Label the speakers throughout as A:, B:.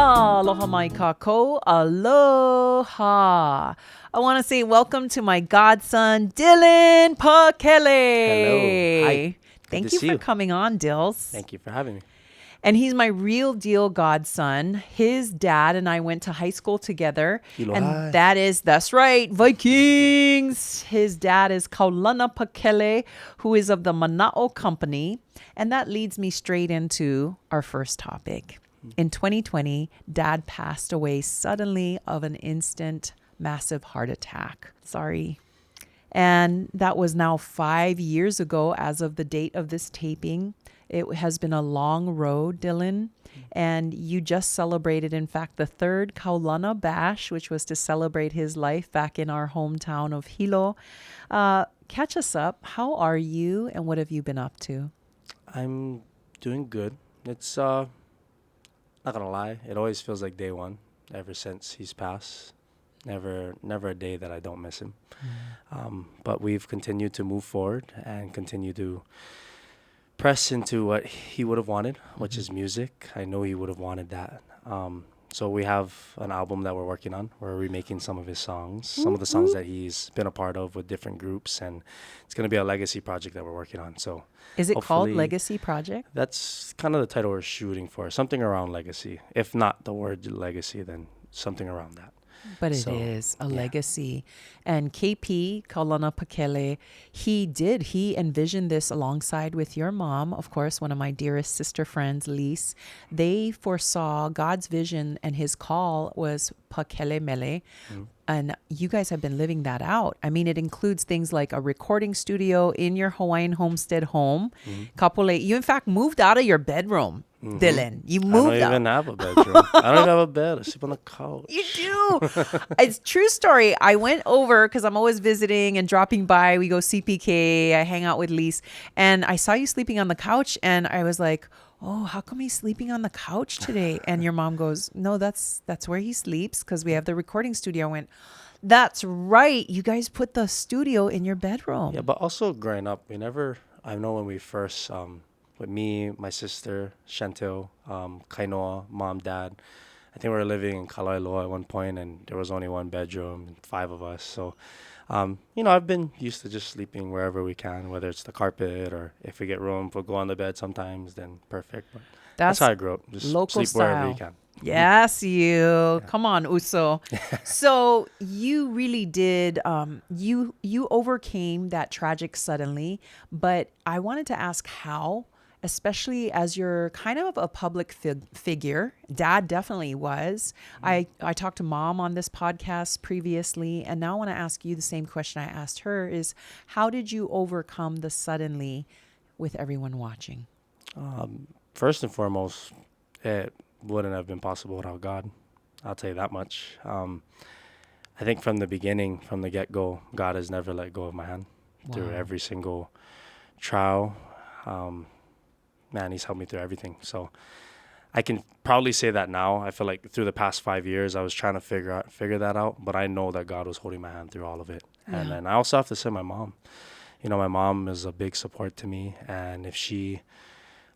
A: Aloha mai kako. Aloha. I want to say welcome to my godson, Dillon Pakele.
B: Hello. Hi.
A: Thank you for coming on, Dills.
B: Thank you for having me.
A: And he's my real deal godson. His dad and I went to high school together.
B: Ehukai.
A: And that's right, Vikings. His dad is Kaulana Pakele, who is of the Mana'o Company. And that leads me straight into our first topic. In 2020, Dad passed away suddenly of an instant, massive heart attack. Sorry. And that was now 5 years ago as of the date of this taping. It has been a long road, Dillon. And you just celebrated, in fact, the third Kaulana Bash, which was to celebrate his life back in our hometown of Hilo. Catch us up. How are you and what have you been up to?
B: I'm doing good. It's not gonna lie, it always feels like day one ever since he's passed. Never a day that I don't miss him. But we've continued to move forward and continue to press into what he would have wanted, which is music. I know he would have wanted that. So we have an album that we're working on. We're remaking some of his songs, some of the songs that he's been a part of with different groups, and it's going to be a legacy project that we're working on. So
A: is it called Legacy Project?
B: That's kind of the title we're shooting for, something around legacy. If not the word legacy, then something around that.
A: But it is a legacy. And KP, Kaulana Pakele, he envisioned this alongside with your mom, of course, one of my dearest sister friends, Lise. They foresaw God's vision, and his call was Pakele Mele. And you guys have been living that out. I mean, it includes things like a recording studio in your Hawaiian homestead home. Kapole, you in fact moved out of your bedroom. Dillon, you moved
B: I don't even have a bedroom. I don't even have a bed. I sleep on the couch.
A: You do. It's true story. I went over because I'm always visiting and dropping by. We go CPK. I hang out with Lise. And I saw you sleeping on the couch. And I was like, oh, how come he's sleeping on the couch today? And your mom goes, no, that's where he sleeps because we have the recording studio. I went, that's right. You guys put the studio in your bedroom.
B: Yeah, but also growing up, I know when we first... with me, my sister, Chantel, Kainoa, mom, dad. I think we were living in Kalaeloa at one point, and there was only one bedroom and 5 of us. So, I've been used to just sleeping wherever we can, whether it's the carpet or if we get room, we'll go on the bed sometimes, then perfect. But that's how I grew up. Just
A: local
B: sleep
A: style.
B: wherever you can.
A: Yes, you. Yeah. Come on, Uso. So you really did, you overcame that tragic suddenly, but I wanted to ask how, especially as you're kind of a public figure. Dad definitely was. I talked to Mom on this podcast previously, and now I want to ask you the same question I asked her is, how did you overcome the suddenly with everyone watching?
B: First and foremost, it wouldn't have been possible without God. I'll tell you that much. I think from the beginning, from the get-go, God has never let go of my hand through every single trial. Man, he's helped me through everything. So I can probably say that now. I feel like through the past 5 years, I was trying to figure that out, but I know that God was holding my hand through all of it. Yeah. And then I also have to say my mom. My mom is a big support to me. And if she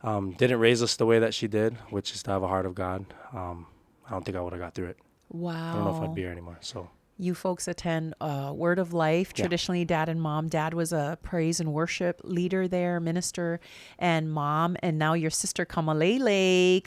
B: didn't raise us the way that she did, which is to have a heart of God, I don't think I would have got through it.
A: Wow.
B: I don't know if I'd be here anymore. So
A: you folks attend Word of Life. Traditionally, Dad and Mom. Dad was a praise and worship leader there, minister, and Mom. And now your sister, Kamalele.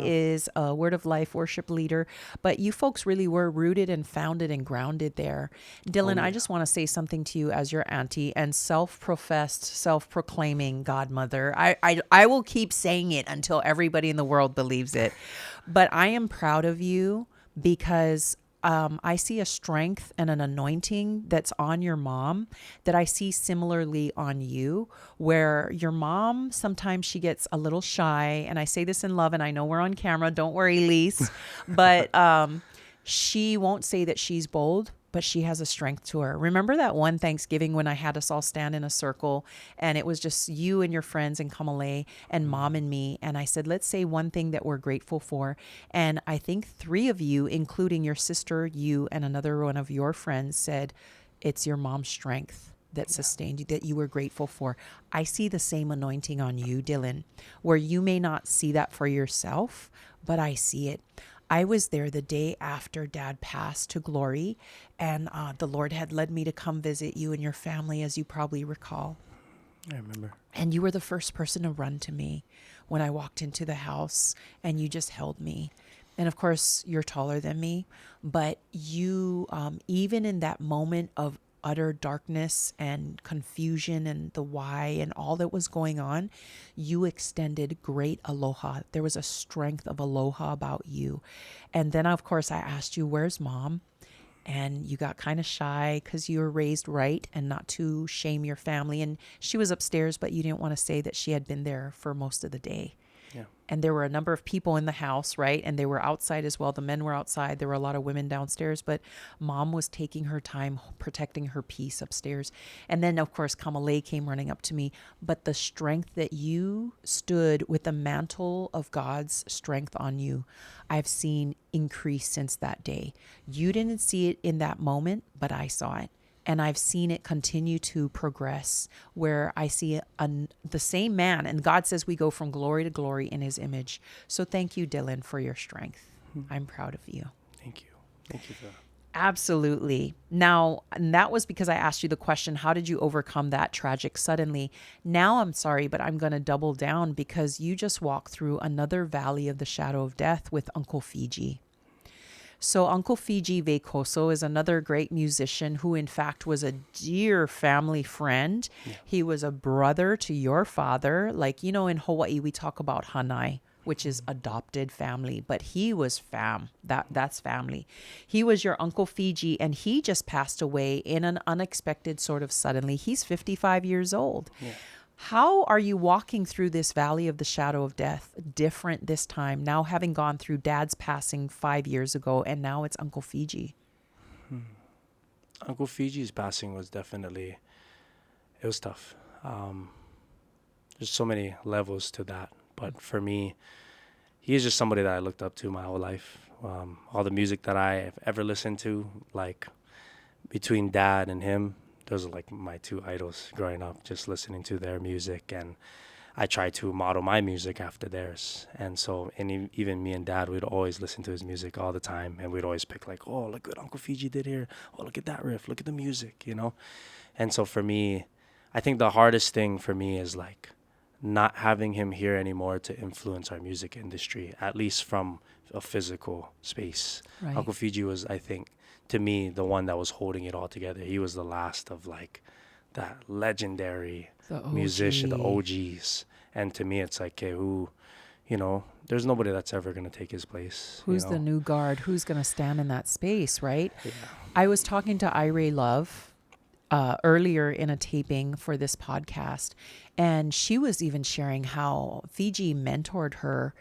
A: Is a Word of Life worship leader. But you folks really were rooted and founded and grounded there. Dillon, I just want to say something to you as your auntie and self-professed, self-proclaiming godmother. I will keep saying it until everybody in the world believes it. But I am proud of you because I see a strength and an anointing that's on your mom that I see similarly on you, where your mom, sometimes she gets a little shy, and I say this in love, and I know we're on camera, don't worry, Lise, but she won't say that she's bold, but she has a strength to her. Remember that one Thanksgiving when I had us all stand in a circle and it was just you and your friends and Kamale and Mom and me. And I said, let's say one thing that we're grateful for. And I think 3 of you, including your sister, you, and another one of your friends said, it's your mom's strength that sustained you, that you were grateful for. I see the same anointing on you, Dillon, where you may not see that for yourself, but I see it. I was there the day after Dad passed to glory, and the Lord had led me to come visit you and your family, as you probably recall.
B: I remember.
A: And you were the first person to run to me when I walked into the house, and you just held me. And of course, you're taller than me, but you, even in that moment of utter darkness and confusion and the why and all that was going on, you extended great aloha. There was a strength of aloha about you. And then, of course, I asked you, where's Mom? And you got kind of shy because you were raised right and not to shame your family. And she was upstairs, but you didn't want to say that she had been there for most of the day.
B: Yeah.
A: And there were a number of people in the house, right? And they were outside as well. The men were outside. There were a lot of women downstairs, but Mom was taking her time, protecting her peace upstairs. And then, of course, Kamale came running up to me. But the strength that you stood with the mantle of God's strength on you, I've seen increase since that day. You didn't see it in that moment, but I saw it. And I've seen it continue to progress, where I see the same man. And God says we go from glory to glory in his image. So thank you, Dillon, for your strength. I'm proud of you.
B: Thank you. Thank you for that.
A: Absolutely. Now, and that was because I asked you the question, how did you overcome that tragic suddenly? Now I'm sorry, but I'm going to double down, because you just walked through another valley of the shadow of death with Uncle Fiji. So Uncle Fiji Veikoso is another great musician who, in fact, was a dear family friend. Yeah. He was a brother to your father. Like, you know, in Hawaii, we talk about hanai, which is adopted family, but he was that's family. He was your Uncle Fiji, and he just passed away in an unexpected sort of suddenly. He's 55 years old. Yeah. How are you walking through this valley of the shadow of death different this time, now having gone through Dad's passing 5 years ago, and now it's Uncle Fiji?
B: Uncle Fiji's passing was definitely, it was tough. There's so many levels to that. But for me, he's just somebody that I looked up to my whole life. All the music that I've ever listened to, like between Dad and him, those are like my two idols growing up, just listening to their music. And I tried to model my music after theirs. And so, and even me and Dad, we'd always listen to his music all the time. And we'd always pick like, oh, look what Uncle Fiji did here. Oh, look at that riff. Look at the music, you know? And so for me, I think the hardest thing for me is like not having him here anymore to influence our music industry, at least from a physical space. Right. Uncle Fiji was, I think, to me, the one that was holding it all together. He was the last of like that legendary musician, the OGs. And to me, it's like, okay, who, you know, there's nobody that's ever going to take his place.
A: Who's the new guard? Who's going to stand in that space, right? Yeah. I was talking to Irae Love earlier in a taping for this podcast, and she was even sharing how Fiji mentored her.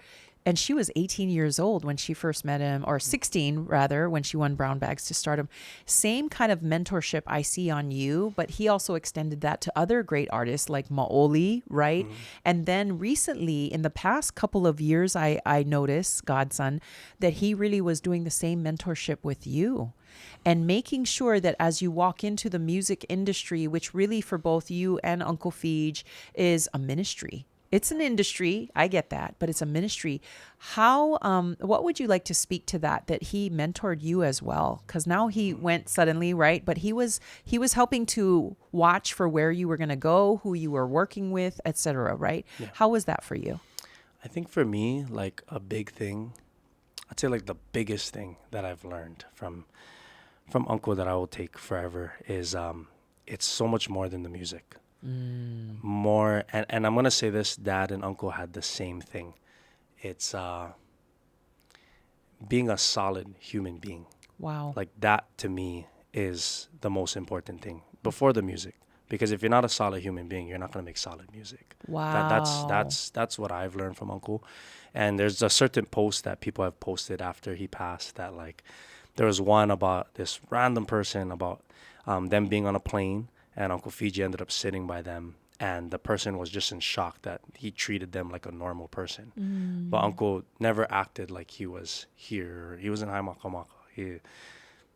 A: And she was 18 years old when she first met him, or 16 rather, when she won Brown Bags to Stardom. Same kind of mentorship I see on you, but he also extended that to other great artists like Maoli, right? Mm-hmm. And then recently, in the past couple of years, I noticed, Godson, that he really was doing the same mentorship with you. And making sure that as you walk into the music industry, which really for both you and Uncle Fiji is a ministry. It's an industry, I get that, but it's a ministry. How, what would you like to speak to that he mentored you as well? Because now he went suddenly, right? But he was helping to watch for where you were going to go, who you were working with, etc. Right? Yeah. How was that for you?
B: I think for me, like a big thing, I'd say like the biggest thing that I've learned from Uncle that I will take forever is it's so much more than the music. More, and I'm gonna say this, Dad and Uncle had the same thing. It's being a solid human being. Wow. Like that to me is the most important thing before the music. Because if you're not a solid human being, you're not gonna make solid music. Wow. That's what I've learned from Uncle. And there's a certain post that people have posted after he passed that like there was one about this random person about them being on a plane. And Uncle Fiji ended up sitting by them. And the person was just in shock that he treated them like a normal person. But Uncle never acted like he was here. He was in Hammah.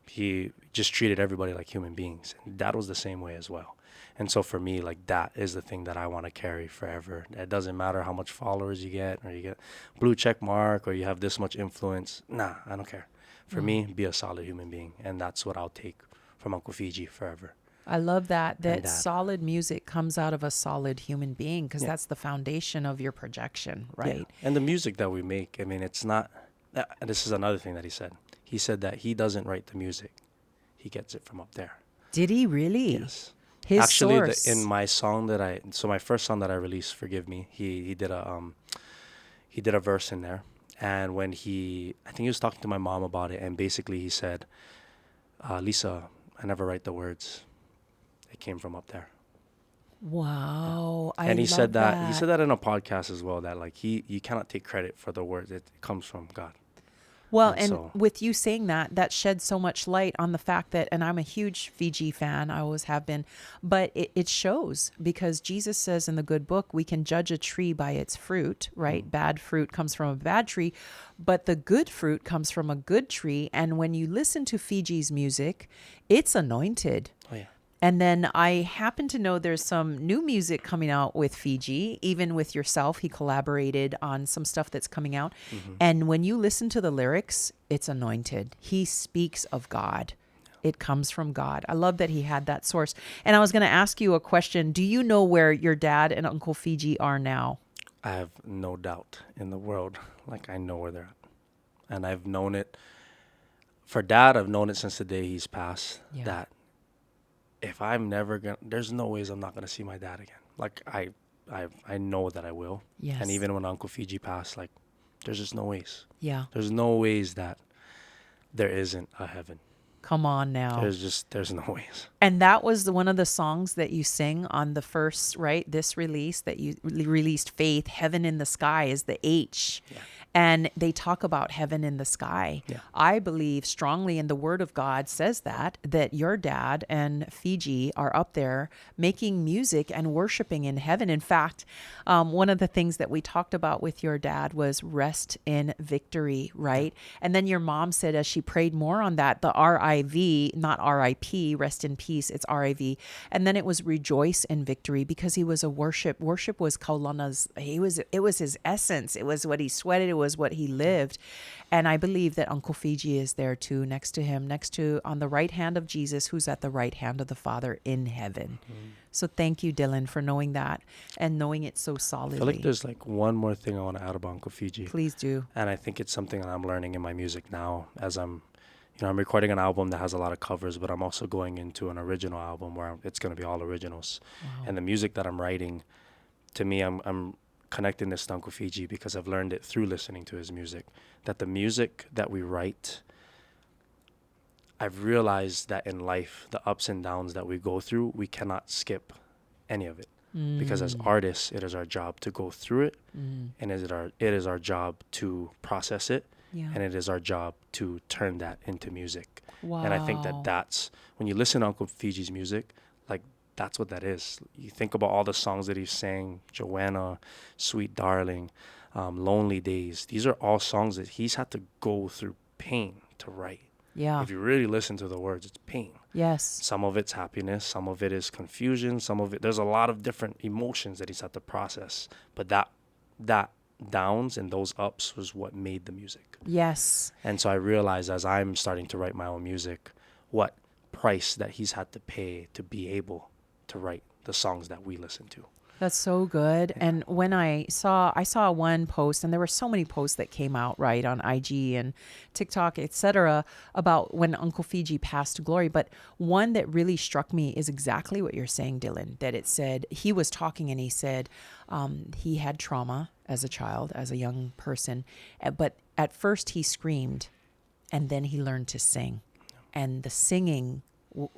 B: He just treated everybody like human beings. And Dad was the same way as well. And so for me, like, that is the thing that I want to carry forever. It doesn't matter how much followers you get, or you get blue check mark, or you have this much influence. Nah, I don't care. For me, be a solid human being. And that's what I'll take from Uncle Fiji forever.
A: I love that solid music comes out of a solid human being, because that's the foundation of your projection, right?
B: Yeah. And the music that we make, I mean, it's not, and this is another thing that he said. He said that he doesn't write the music. He gets it from up there.
A: Did he really?
B: Yes.
A: His
B: Actually,
A: source.
B: in my song my first song that I released, Forgive Me, he did a verse in there. And when I think he was talking to my mom about it, and basically he said, Lisa, I never write the words. It came from up there.
A: Wow.
B: Yeah. And he said that in a podcast as well, that like you cannot take credit for the words. It comes from God.
A: Well, and with you saying that sheds so much light on the fact that, and I'm a huge Fiji fan, I always have been, but it shows, because Jesus says in the good book, we can judge a tree by its fruit, right? Bad fruit comes from a bad tree, but the good fruit comes from a good tree. And when you listen to Fiji's music, it's anointed.
B: Oh, yeah.
A: And then I happen to know there's some new music coming out with Fiji, even with yourself. He collaborated on some stuff that's coming out. And when you listen to the lyrics, it's anointed. He speaks of God. It comes from God. I love that he had that source. And I was going to ask you a question. Do you know where your dad and Uncle Fiji are now?
B: I have no doubt in the world. Like, I know where they're at. And I've known it. For Dad, I've known it since the day he's passed.
A: Yeah.
B: That if I'm never going to, there's no ways I'm not going to see my dad again. Like, I know that I will.
A: Yes.
B: And even when Uncle Fiji passed, like, there's just no ways.
A: Yeah.
B: There's no ways that there isn't a heaven.
A: Come on now.
B: There's no ways.
A: And that was one of the songs that you sing on the first, right? This release that you released, Faith, Heaven in the Sky is the H.
B: Yeah.
A: And they talk about heaven in the sky.
B: Yeah.
A: I believe strongly in the word of God says that your dad and Fiji are up there making music and worshiping in heaven. In fact, one of the things that we talked about with your dad was rest in victory, right? And then your mom said, as she prayed more on that, the RIV, not RIP, rest in peace, it's RIV. And then it was rejoice in victory, because he was a worship. Worship was Kaulana's, it was his essence. It was what he sweated. It was what he lived. And I believe that Uncle Fiji is there too, next to him, on the right hand of Jesus, who's at the right hand of the Father in heaven. So thank you, Dillon, for knowing that and knowing it so solidly.
B: I feel like there's like one more thing I want to add about Uncle Fiji.
A: Please do.
B: And I think it's something that I'm learning in my music now, as I'm recording an album that has a lot of covers, but I'm also going into an original album where it's going to be all originals. Wow. And the music that I'm writing, to me, I'm connecting this to Uncle Fiji, because I've learned it through listening to his music, that the music that we write, I've realized that in life, the ups and downs that we go through, we cannot skip any of it. Because as artists, it is our job to go through it, and it is our job to process it, and it is our job to turn that into music.
A: Wow.
B: And I think that's when you listen to Uncle Fiji's music, like, that's what that is. You think about all the songs that he sang, Joanna, Sweet Darling, Lonely Days. These are all songs that he's had to go through pain to write.
A: Yeah.
B: If you really listen to the words, it's pain.
A: Yes.
B: Some of it's happiness. Some of it is confusion. Some of it, there's a lot of different emotions that he's had to process. But that downs and those ups was what made the music.
A: Yes.
B: And so I realized, as I'm starting to write my own music, what price that he's had to pay to be able to write the songs that we listen to.
A: That's so good. Yeah. And when I saw one post, and there were so many posts that came out, right, on IG and TikTok, etc., about when Uncle Fiji passed to glory. But one that really struck me is exactly what you're saying, Dillon, that it said, he was talking and he said he had trauma as a child, as a young person. But at first he screamed, and then he learned to sing. And the singing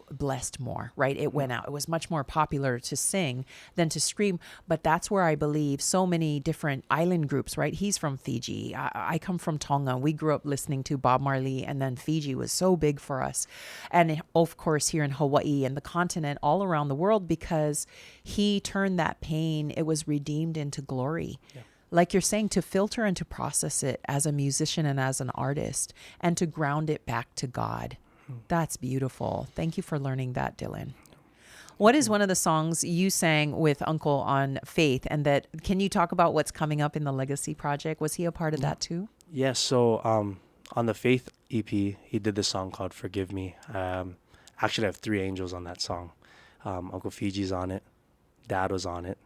A: blessed more, right? It went out. It was much more popular to sing than to scream. But that's where I believe so many different island groups, right? He's from Fiji. I come from Tonga. We grew up listening to Bob Marley, and then Fiji was so big for us. And of course, here in Hawaii and the continent, all around the world, because he turned that pain, it was redeemed into glory. Yeah. Like you're saying, to filter and to process it as a musician and as an artist, and to ground it back to God. That's beautiful. Thank you for learning that, Dillon. What is one of the songs you sang with Uncle on Faith? And that, can you talk about what's coming up in the Legacy Project? Was he a part of that too?
B: Yeah, so on the Faith EP, he did this song called Forgive Me. Actually, I have 3 angels on that song. Uncle Fiji's on it, Dad was on it,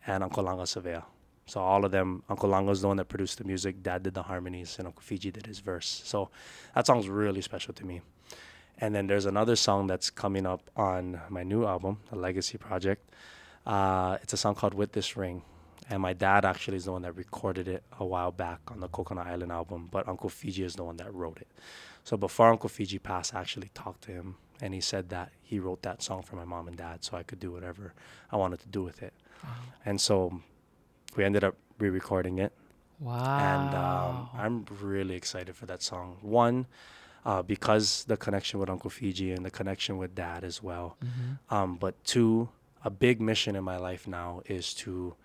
B: and Uncle Langa Savea. So all of them, Uncle Langa's the one that produced the music, Dad did the harmonies, and Uncle Fiji did his verse. So that song's really special to me. And then there's another song that's coming up on my new album, the Legacy Project. It's a song called With This Ring. And my dad actually is the one that recorded it a while back on the Coconut Island album, but Uncle Fiji is the one that wrote it. So before Uncle Fiji passed, I actually talked to him, and he said that he wrote that song for my mom and dad so I could do whatever I wanted to do with it. Wow. And so we ended up re-recording it.
A: Wow.
B: And I'm really excited for that song. One, because the connection with Uncle Fiji and the connection with Dad as well. Mm-hmm. But 2, a big mission in my life now is to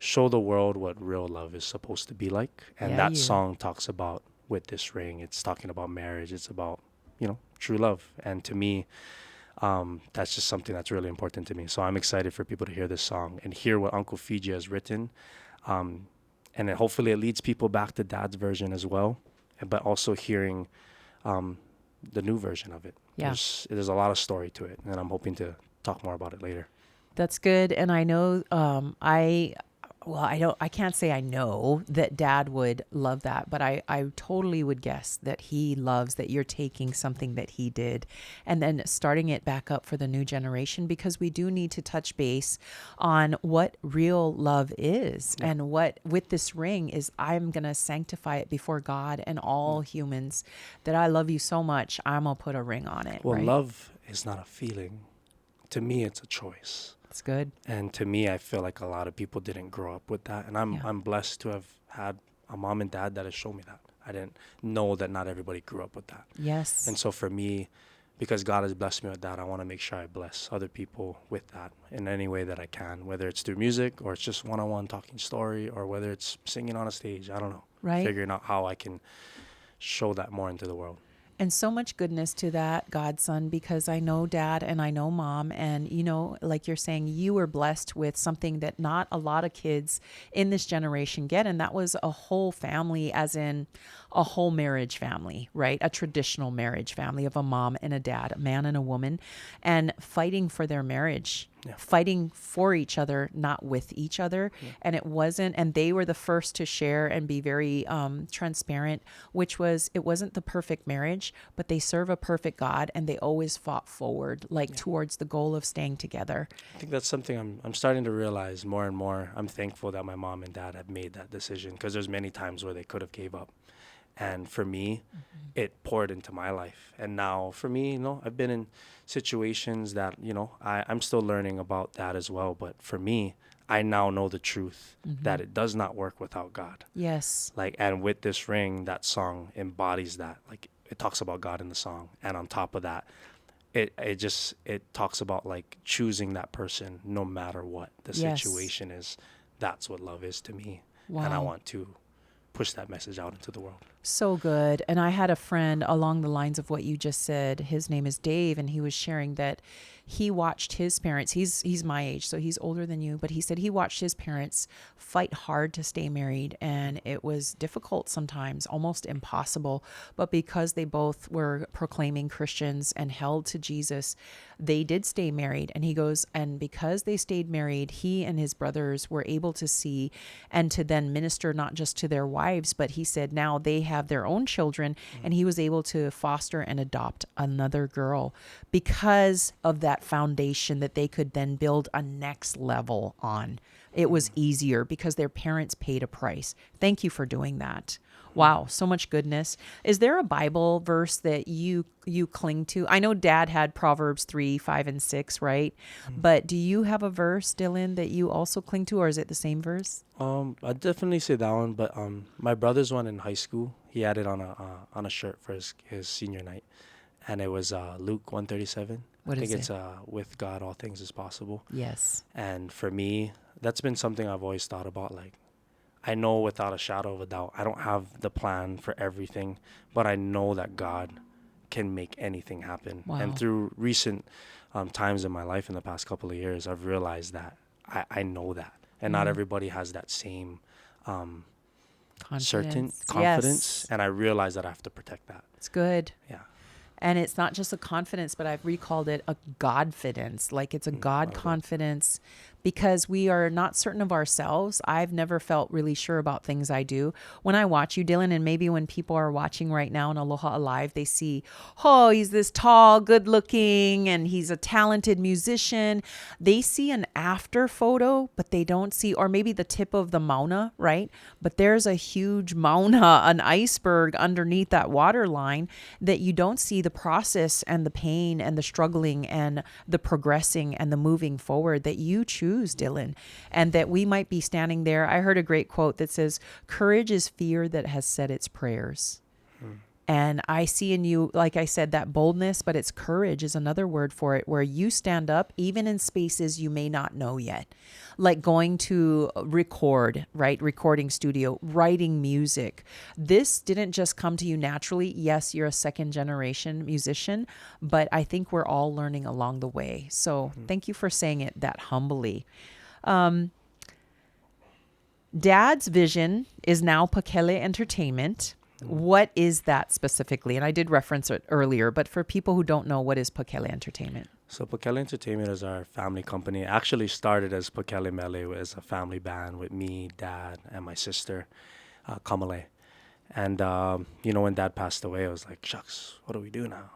B: show the world what real love is supposed to be like. And that song talks about With This Ring. It's talking about marriage. It's about, true love. And to me, that's just something that's really important to me. So I'm excited for people to hear this song and hear what Uncle Fiji has written. And then hopefully it leads people back to Dad's version as well, but also hearing the new version of it. Yeah. There's a lot of story to it, and I'm hoping to talk more about it later.
A: That's good. And I know I can't say I know that Dad would love that, but I totally would guess that he loves that you're taking something that he did and then starting it back up for the new generation, because we do need to touch base on what real love is and what With This Ring is. I'm going to sanctify it before God and all humans, that I love you so much, I'm going to put a ring on it.
B: Well, love is not a feeling. To me, it's a choice.
A: That's good.
B: And to me, I feel like a lot of people didn't grow up with that. And I'm blessed to have had a mom and dad that has shown me that. I didn't know that not everybody grew up with that.
A: Yes.
B: And so for me, because God has blessed me with that, I want to make sure I bless other people with that in any way that I can, whether it's through music or it's just one-on-one talking story or whether it's singing on a stage. I don't know.
A: Right.
B: Figuring out how I can show that more into the world.
A: And so much goodness to that, godson, because I know Dad and I know Mom. And, like you're saying, you were blessed with something that not a lot of kids in this generation get. And that was a whole family, as in a whole marriage family, right? A traditional marriage family of a mom and a dad, a man and a woman, and fighting for their marriage. Fighting for each other, not with each other. And and they were the first to share and be very transparent, it wasn't the perfect marriage, but they serve a perfect God, and they always fought forward, towards the goal of staying together.
B: I think that's something I'm starting to realize more and more. I'm thankful that my mom and dad have made that decision, because there's many times where they could have gave up. And for me, it poured into my life. And now for me, I've been in situations that, I'm still learning about that as well. But for me, I now know the truth that it does not work without God.
A: Yes.
B: And With This Ring, that song embodies that. It talks about God in the song. And on top of that, it talks about choosing that person no matter what the situation is. That's what love is to me. Wow. And I want to push that message out into the world.
A: So good. And I had a friend along the lines of what you just said. His name is Dave, and he was sharing that he watched his parents. He's my age, so he's older than you, but he said he watched his parents fight hard to stay married, and it was difficult sometimes, almost impossible. But because they both were proclaiming Christians and held to Jesus, they did stay married. And he goes, and because they stayed married, he and his brothers were able to see and to then minister not just to their wives, but he said now they have their own children, and he was able to foster and adopt another girl because of that foundation that they could then build a next level on. It was easier because their parents paid a price. Thank you for doing that. Wow, so much goodness. Is there a Bible verse that you cling to? I know Dad had Proverbs 3, 5, and 6, right? But do you have a verse, Dillon, that you also cling to, or is it the same verse?
B: I'd definitely say that one, but my brother's one in high school, he had it on a shirt for his senior night, and it was Luke 1:37. I think it's with God all things is possible.
A: Yes.
B: And for me, that's been something I've always thought about. I know without a shadow of a doubt, I don't have the plan for everything, but I know that God can make anything happen.
A: Wow.
B: And through recent times in my life in the past couple of years, I've realized that I know that. And not everybody has that same certain confidence.
A: Yes.
B: And I realize that I have to protect that.
A: It's good.
B: Yeah.
A: And it's not just a confidence, but I've recalled it a Godfidence. Like it's a God confidence, because we are not certain of ourselves. I've never felt really sure about things I do. When I watch you, Dillon, and maybe when people are watching right now in Aloha Alive, they see, oh, he's this tall, good looking, and he's a talented musician. They see an after photo, but they don't see, or maybe the tip of the mauna, right? But there's a huge mauna, an iceberg underneath that water line that you don't see the process and the pain and the struggling and the progressing and the moving forward that you choose, Dillon, and that we might be standing there. I heard a great quote that says, courage is fear that has said its prayers. And I see in you, like I said, that boldness, but it's courage is another word for it, where you stand up even in spaces you may not know yet, like going to record, right? Recording studio, writing music. This didn't just come to you naturally. Yes, you're a second generation musician, but I think we're all learning along the way. So thank you for saying it that humbly. Dad's vision is now Pakele Entertainment. What is that specifically? And I did reference it earlier, but for people who don't know, what is Pakele Entertainment?
B: So Pakele Entertainment is our family company. It actually started as Pakele Mele, as a family band with me, Dad, and my sister, Kamale. And, when Dad passed away, I was like, shucks, what do we do now?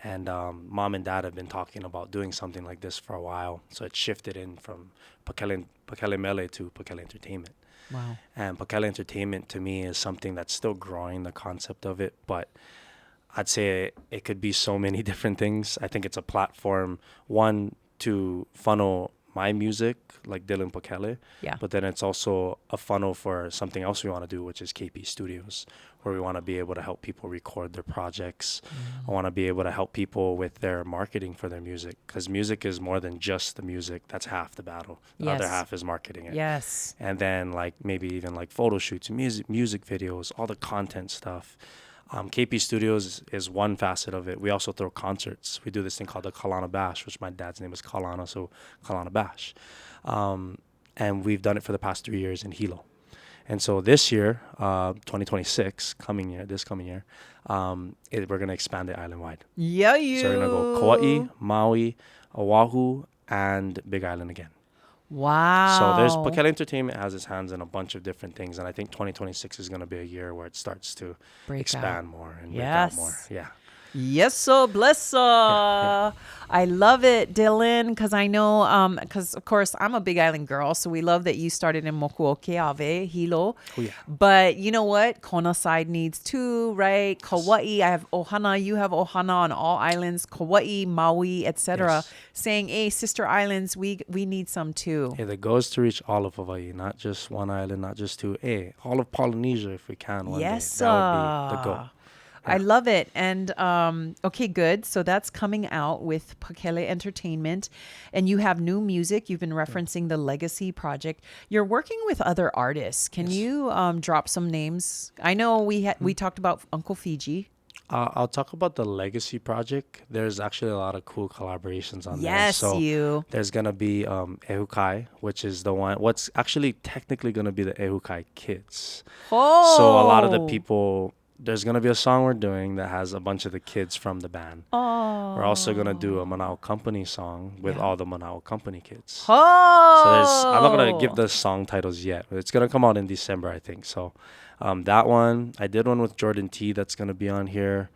B: And Mom and Dad have been talking about doing something like this for a while. So it shifted in from Pakele Mele to Pakele Entertainment.
A: Wow.
B: And Pakele Entertainment to me is something that's still growing, the concept of it, but I'd say it could be so many different things. I think it's a platform, one, to funnel my music, like Dillon Pakele, but then it's also a funnel for something else we want to do, which is KP Studios, where we want to be able to help people record their projects. I want to be able to help people with their marketing for their music, because music is more than just the music. That's half the battle. The other half is marketing it.
A: Yes.
B: And then like maybe even like photo shoots, music videos, all the content stuff. KP Studios is one facet of it. We also throw concerts. We do this thing called the Kaulana Bash, which my dad's name is Kaulana, so Kaulana Bash. And we've done it for the past 3 years in Hilo. And so this year, 2026, this coming year, we're going to expand it island-wide.
A: Yeah,
B: So we're going to go Kauai, Maui, Oahu, and Big Island again.
A: Wow.
B: So there's Pakele Entertainment has its hands in a bunch of different things, and I think 2026 is going to be a year where it starts to expand more and break out more. Yeah.
A: Yes, so bless I love it, Dillon, because I know, because of course I'm a Big Island girl, so we love that you started in Mokuoke Ave, Hilo.
B: Oh, yeah.
A: But you know what? Kona side needs too, right? Kauai, I have Ohana, you have Ohana on all islands, Kauai, Maui, etc.
B: Yes.
A: Saying, hey, sister islands, we need some too.
B: Yeah, the goal is to reach all of Hawaii, not just one island, not just two. Hey, all of Polynesia if we can one day. That would be the goal.
A: I love it. And okay, good. So that's coming out with Pakele Entertainment. And you have new music. You've been referencing the Legacy Project. You're working with other artists. Can you drop some names? I know we talked about Uncle Fiji.
B: I'll talk about the Legacy Project. There's actually a lot of cool collaborations on there.
A: Yes,
B: so there's going to be Ehukai, which is the one, what's actually technically going to be the Ehukai kids.
A: Oh.
B: So a lot of the people... There's going to be a song we're doing that has a bunch of the kids from the band.
A: Oh.
B: We're also going to do a Manao Company song with all the Manao Company kids.
A: Oh.
B: So I'm not going to give the song titles yet. But it's going to come out in December, I think. So that one. I did one with Jordan T that's going to be on here.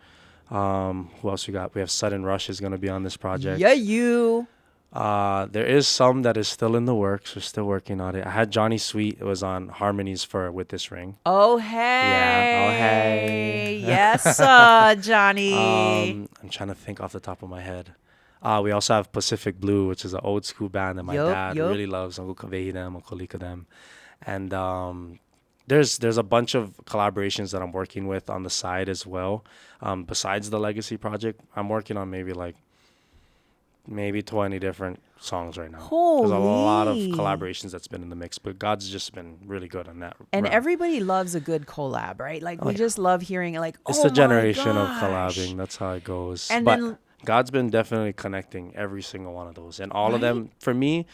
B: Who else we got? We have Sudden Rush is going to be on this project.
A: Yeah, you.
B: There is some that is still in the works. We're still working on it. I had Johnny Sweet. It was on Harmonies for With This Ring.
A: Oh, hey.
B: Yeah. Oh, hey.
A: Yes, Johnny.
B: I'm trying to think off the top of my head. We also have Pacific Blue, which is an old school band that my dad really loves. Uncle Kavehi them, Uncle Lika them. And there's a bunch of collaborations that I'm working with on the side as well. Besides the Legacy Project, I'm working on maybe like maybe 20 different songs right now.
A: Holy.
B: There's a lot of collaborations that's been in the mix, but God's just been really good on that.
A: And
B: realm.
A: everybody loves a good collab, right? Like we just love hearing it. Like,
B: It's
A: oh
B: the
A: my
B: generation of
A: gosh.
B: collabing. That's how it goes.
A: And
B: but
A: then
B: God's been definitely connecting every single one of those, and all of
A: Right?
B: them. For me,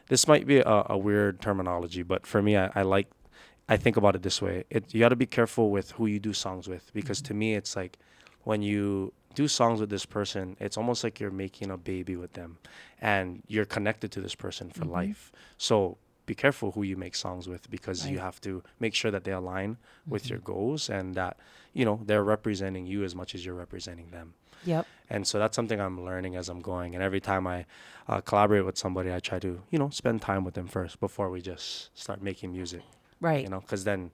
B: this might be a weird terminology, but for me, I think about it this way. You got to be careful with who you do songs with, because to me, it's like when you do songs with this person, it's almost like you're making a baby with them, and you're connected to this person for life. So be careful who you make songs with, because you have to make sure that they align with your goals, and that, they're representing you as much as you're representing them.
A: Yep.
B: And so that's something I'm learning as I'm going. And every time I collaborate with somebody, I try to, spend time with them first before we just start making music.
A: Right.
B: Because then,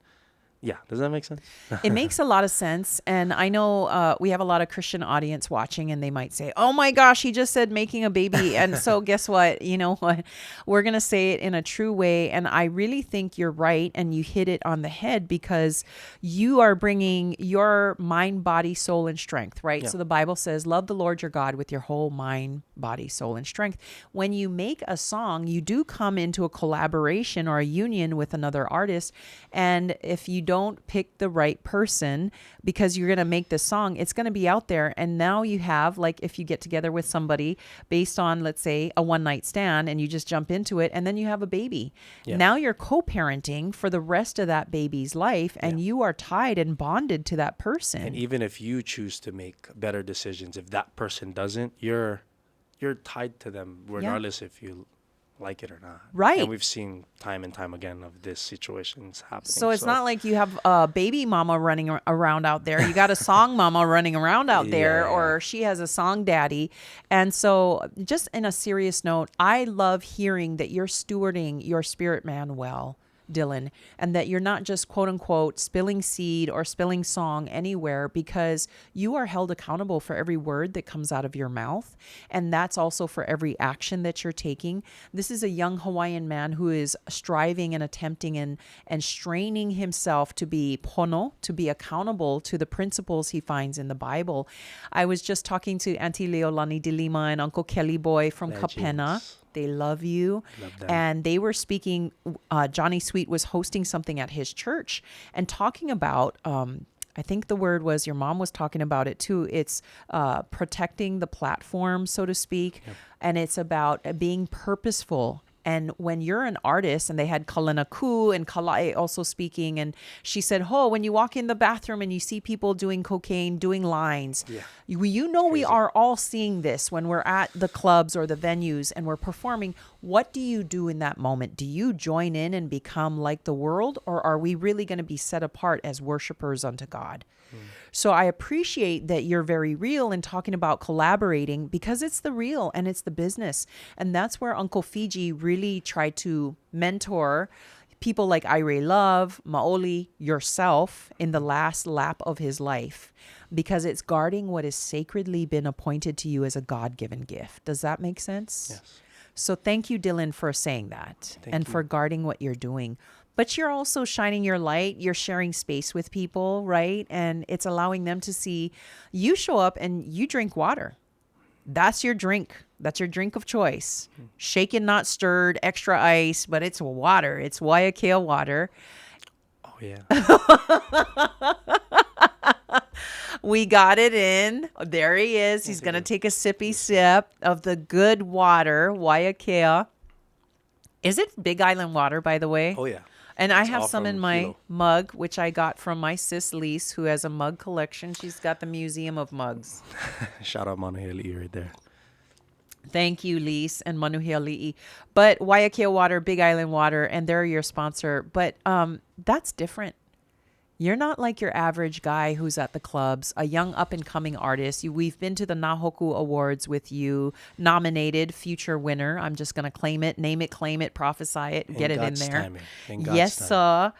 B: does that make sense?
A: It makes a lot of sense. And I know we have a lot of Christian audience watching, and they might say, oh my gosh, he just said making a baby. And so guess what? You know what? We're going to say it in a true way. And I really think you're right. And you hit it on the head, because you are bringing your mind, body, soul, and strength, right?
B: Yeah.
A: So the Bible says, love the Lord your God with your whole mind, body, soul, and strength. When you make a song, you do come into a collaboration or a union with another artist. And if you don't pick the right person, because you're going to make this song, it's going to be out there. And now you have, like, if you get together with somebody based on, let's say, a one night stand, and you just jump into it, and then you have a baby.
B: Yeah.
A: Now you're co-parenting for the rest of that baby's life, and you are tied and bonded to that person.
B: And even if you choose to make better decisions, if that person doesn't, you're tied to them regardless if you like it or not.
A: Right.
B: And we've seen time and time again of this situations happening.
A: So it's not like you have a baby mama running around out there. You got a song mama running around out there, or she has a song daddy. And so, just in a serious note, I love hearing that you're stewarding your spirit man well, Dillon, and that you're not just quote unquote spilling seed or spilling song anywhere, because you are held accountable for every word that comes out of your mouth. And that's also for every action that you're taking. This is a young Hawaiian man who is striving and attempting and straining himself to be pono, to be accountable to the principles he finds in the Bible. I was just talking to Auntie Leolani de Lima and Uncle Kelly Boy from
B: Legends.
A: Kapena. They love you.
B: Love them.
A: And they were speaking, Johnny Sweet was hosting something at his church and talking about, I think the word was, your mom was talking about it too. It's protecting the platform, so to speak. Yep. And it's about being purposeful. And when you're an artist, and they had Kaulana and Kalai also speaking, and she said, when you walk in the bathroom and you see people doing cocaine, doing lines, you know, we are all seeing this when we're at the clubs or the venues and we're performing. What do you do in that moment? Do you join in and become like the world, or are we really going to be set apart as worshipers unto God? So I appreciate that you're very real in talking about collaborating, because it's the real and it's the business. And that's where Uncle Fiji really tried to mentor people like Ire Love, Maoli, yourself in the last lap of his life, because it's guarding what has sacredly been appointed to you as a God-given gift. Does that make sense?
B: Yes.
A: So thank you, Dillon, for saying that
B: Thank you.
A: for guarding what you're doing. But you're also shining your light. You're sharing space with people, right? And it's allowing them to see you show up and you drink water. That's your drink. That's your drink of choice. Shaken, not stirred, extra ice, but it's water. It's Waiakea water.
B: Oh, yeah.
A: We got it in. There he is. He's going to take a sippy sip of the good water, Waiakea. Is it Big Island water, by the way?
B: Oh, yeah.
A: And
B: It's
A: I have
B: all
A: some in
B: from
A: my
B: Hilo.
A: mug, which I got from my sis Lise, who has a mug collection. She's got the Museum of Mugs.
B: Shout out Manuheli right there.
A: Thank you, Lise and Manuheli'i. But Waiakea Water, Big Island Water, and they're your sponsor. But that's different. You're not like your average guy who's at the clubs, a young up-and-coming artist. We've been to the Nahoku Awards with you, nominated, future winner. I'm just going to claim it, name it, claim it, prophesy it, get it in there.
B: Timing. In God's
A: Yes,
B: timing.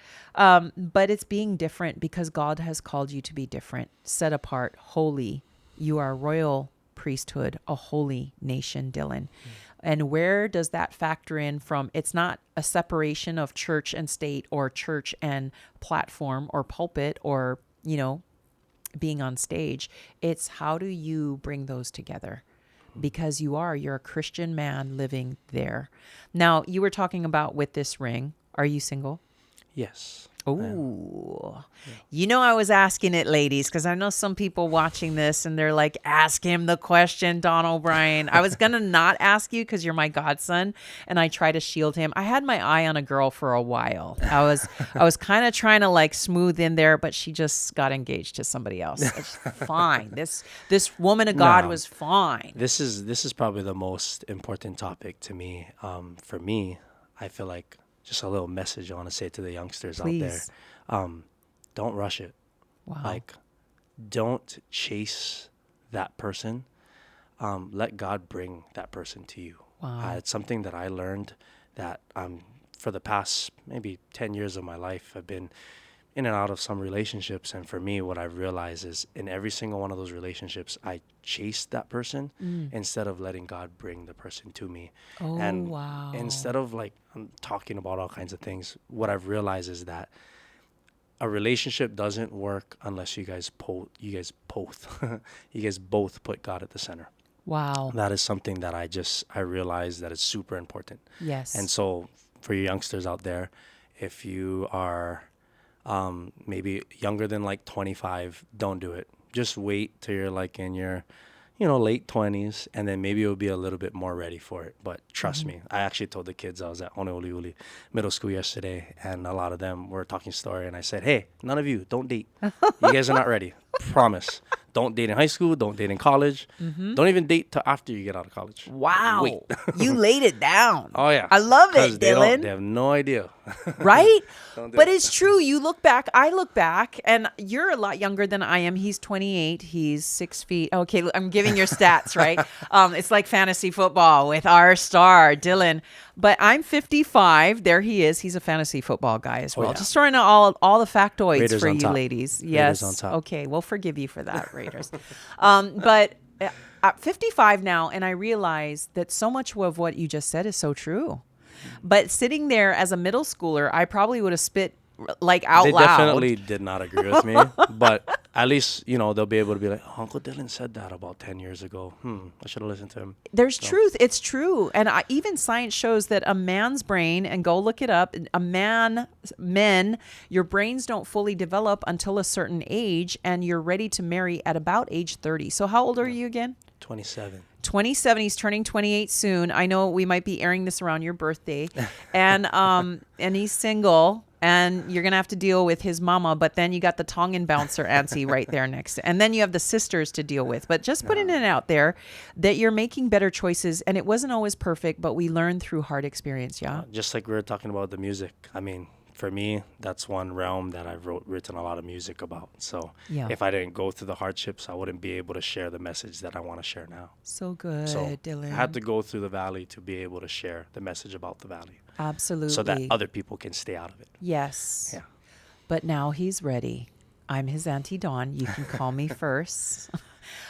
A: sir. But it's being different because God has called you to be different, set apart, holy. You are a royal priesthood, a holy nation, Dillon. And where does that factor in from? It's not a separation of church and state, or church and platform, or pulpit, or, being on stage. It's how do you bring those together? because you're a Christian man living there. Now, you were talking about with this ring. Are you single?
B: Yes.
A: Oh, you know, I was asking it, ladies, because I know some people watching this and they're like, ask him the question, Don O'Brien. I was going to not ask you because you're my godson and I try to shield him. I had my eye on a girl for a while. I was kind of trying to like smooth in there, but she just got engaged to somebody else. It's fine. This woman of God was fine.
B: This is probably the most important topic to me. For me, I feel like just a little message I want to say to the youngsters out there. Don't rush it.
A: Wow.
B: Like, don't chase that person. Let God bring that person to you.
A: Wow.
B: It's something that I learned that for the past maybe 10 years of my life, I've been in and out of some relationships. And for me, what I've realized is in every single one of those relationships, I chased that person instead of letting God bring the person to me.
A: Oh,
B: and
A: wow.
B: instead of like I'm talking about all kinds of things, what I've realized is that a relationship doesn't work unless you guys both put God at the center.
A: Wow.
B: That is something that I realize that is super important.
A: Yes.
B: And so for you youngsters out there, if you are maybe younger than like 25, don't do it. Just wait till you're like in your, late 20s, and then maybe you'll be a little bit more ready for it. But trust me, I actually told the kids I was at Honolulu Middle School yesterday, and a lot of them were talking story, and I said, hey, none of you, don't date. You guys are not ready. Promise. Don't date in high school. Don't date in college. Don't even date till after you get out of college.
A: Wow.
B: Wait.
A: You laid it down.
B: Oh, yeah.
A: I love it, Dillon.
B: They have no idea.
A: Right? But it's true. You look back. I look back, and you're a lot younger than I am. He's 28. He's 6 feet. Okay, I'm giving your stats, right? It's like fantasy football with our star, Dillon. But I'm 55. There he is. He's a fantasy football guy as well.
B: Yeah.
A: Just throwing out all the factoids
B: Raiders
A: for
B: on
A: you
B: top.
A: ladies.
B: Raiders
A: Yes.
B: on top.
A: Okay, we'll forgive you for that, Raiders. But at 55 now, and I realize that so much of what you just said is so true. But sitting there as a middle schooler, I probably would have spit like out loud.
B: They definitely did not agree with me, but at least, they'll be able to be like, oh, Uncle Dillon said that about 10 years ago. I should have listened to him.
A: There's truth. It's true. And even science shows that a man's brain, and go look it up, men, your brains don't fully develop until a certain age, and you're ready to marry at about age 30. So how old are you again?
B: 27.
A: 27. He's turning 28 soon. I know we might be airing this around your birthday. And he's single, and you're going to have to deal with his mama, but then you got the Tongan bouncer auntie right there next. And then you have the sisters to deal with. But just putting it out there that you're making better choices, and it wasn't always perfect, but we learned through hard experience, yeah?
B: Just like we were talking about the music. I mean, for me, that's one realm that I've written a lot of music about. So if I didn't go through the hardships, I wouldn't be able to share the message that I want to share now.
A: So good,
B: So
A: Dillon.
B: I had to go through the valley to be able to share the message about the valley.
A: Absolutely.
B: So that other people can stay out of it.
A: Yes.
B: Yeah.
A: But now he's ready. I'm his Auntie Dawn. You can call me first.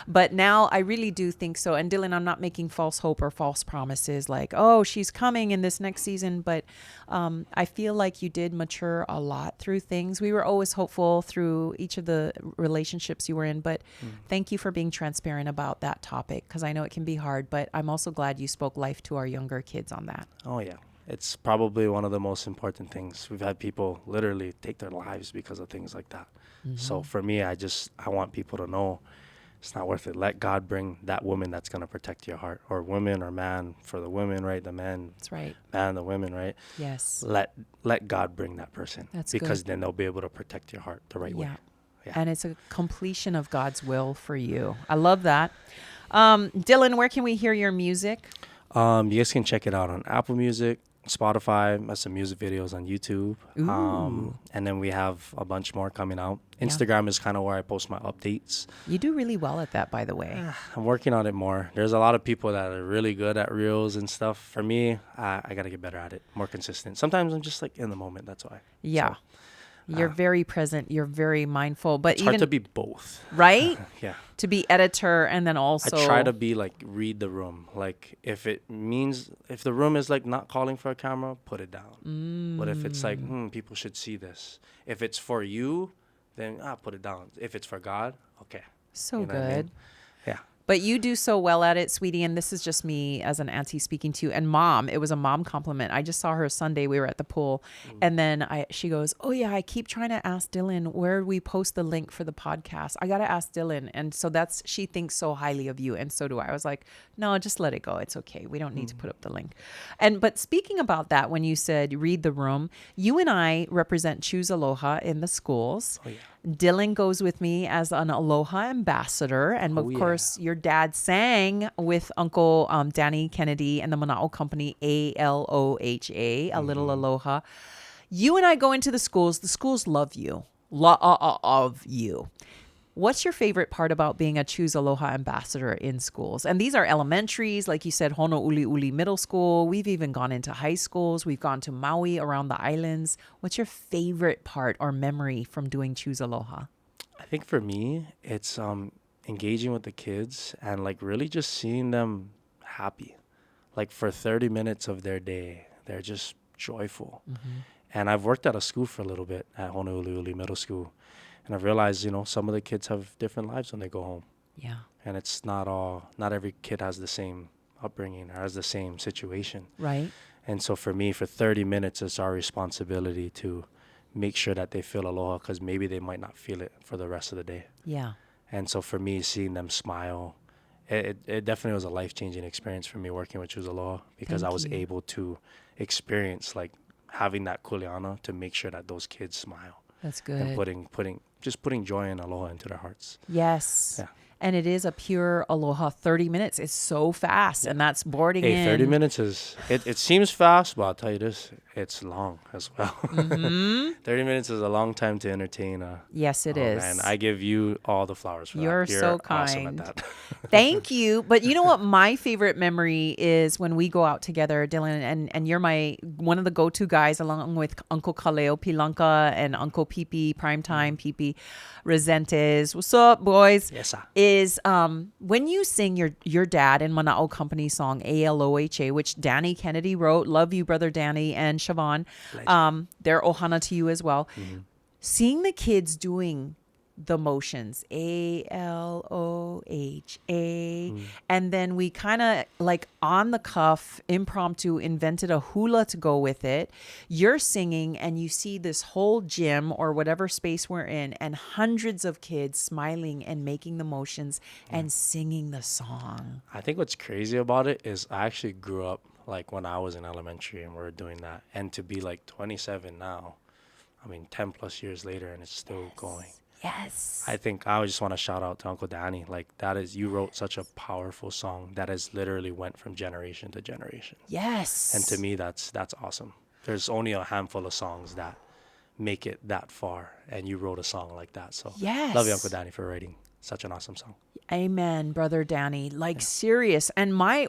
A: But now I really do think so. And Dillon, I'm not making false hope or false promises like, oh, she's coming in this next season. But I feel like you did mature a lot through things. We were always hopeful through each of the relationships you were in. But thank you for being transparent about that topic, because I know it can be hard. But I'm also glad you spoke life to our younger kids on that.
B: Oh, yeah. It's probably one of the most important things. We've had people literally take their lives because of things like that. So for me, I want people to know it's not worth it. Let God bring that woman that's going to protect your heart, or woman or man. For the women, right? The men.
A: That's right.
B: Man, the women, right?
A: Yes.
B: Let God bring that person.
A: That's
B: because
A: good.
B: then they'll be able to protect your heart the right way. Yeah.
A: And it's a completion of God's will for you. I love that. Dillon, where can we hear your music?
B: You guys can check it out on Apple Music, Spotify, has some music videos on YouTube. And then we have a bunch more coming out. Instagram is kind of where I post my updates.
A: You do really well at that, by the way.
B: I'm working on it more. There's a lot of people that are really good at reels and stuff. For me, I got to get better at it, more consistent. Sometimes I'm just like in the moment. That's why.
A: Yeah.
B: So,
A: you're very present. You're very mindful. But
B: it's hard to be both.
A: Right?
B: Yeah.
A: To be editor and then also.
B: I try to be like, read the room. Like if the room is like not calling for a camera, put it down. But if it's like, people should see this. If it's for you, then put it down. If it's for God, okay.
A: So
B: you know
A: good.
B: what I mean? Yeah.
A: But you do so well at it, sweetie. And this is just me as an auntie speaking to you. And mom, it was a mom compliment. I just saw her Sunday. We were at the pool. And then she goes, oh, yeah, I keep trying to ask Dillon where we post the link for the podcast. I got to ask Dillon. And so she thinks so highly of you. And so do I. I was like, no, just let it go. It's okay. We don't need to put up the link. But speaking about that, when you said read the room, you and I represent Choose Aloha in the schools. Oh, yeah. Dillon goes with me as an Aloha ambassador. And of course, your dad sang with Uncle Danny Kennedy and the Mana'o Company, ALOHA, A Little Aloha. You and I go into the schools. The schools love you. Love you. What's your favorite part about being a Choose Aloha ambassador in schools? And these are elementaries, like you said, Honouliuli Middle School. We've even gone into high schools. We've gone to Maui, around the islands. What's your favorite part or memory from doing Choose Aloha?
B: I think for me, it's engaging with the kids and like really just seeing them happy. Like for 30 minutes of their day, they're just joyful. And I've worked at a school for a little bit at Honouliuli Middle School. And I've realized, some of the kids have different lives when they go home.
A: Yeah.
B: And it's not every kid has the same upbringing or has the same situation.
A: Right.
B: And so for me, for 30 minutes, it's our responsibility to make sure that they feel aloha because maybe they might not feel it for the rest of the day.
A: Yeah.
B: And so for me, seeing them smile, it definitely was a life-changing experience for me working with Choose Aloha because I was able to experience like having that kuleana to make sure that those kids smile.
A: That's good.
B: And putting joy and aloha into their hearts.
A: Yes.
B: Yeah.
A: And it is a pure aloha. 30 minutes is so fast. And that's boarding in.
B: 30 minutes is, it seems fast, but I'll tell you this, it's long as well. 30 minutes is a long time to entertain.
A: Yes, it is.
B: And I give you all the flowers for
A: You're
B: that. You're
A: so
B: awesome
A: kind.
B: at that.
A: Thank you. But you know what? My favorite memory is when we go out together, Dillon, and you're one of the go-to guys along with Uncle Kaleo Pilanka and Uncle Pipi, Primetime Pipi Resentes. What's up, boys?
B: Yes, sir.
A: Is when you sing your dad and Mana'o Company song ALOHA, which Danny Kennedy wrote. Love you, brother Danny and Siobhan. They're ohana to you as well. Seeing the kids doing the motions ALOHA, and then we kind of like on the cuff impromptu invented a hula to go with it. You're singing and you see this whole gym or whatever space we're in and hundreds of kids smiling and making the motions and singing the song.
B: I think what's crazy about it is I actually grew up like when I was in elementary and we were doing that, and to be like 27 now, 10 plus years later, and it's still going.
A: Yes.
B: I think I just want to shout out to Uncle Danny. Like you wrote such a powerful song that has literally went from generation to generation.
A: Yes.
B: And to me, that's awesome. There's only a handful of songs that make it that far, and you wrote a song like that. So love you, Uncle Danny, for writing such an awesome song.
A: Amen, brother Danny. Serious. And my,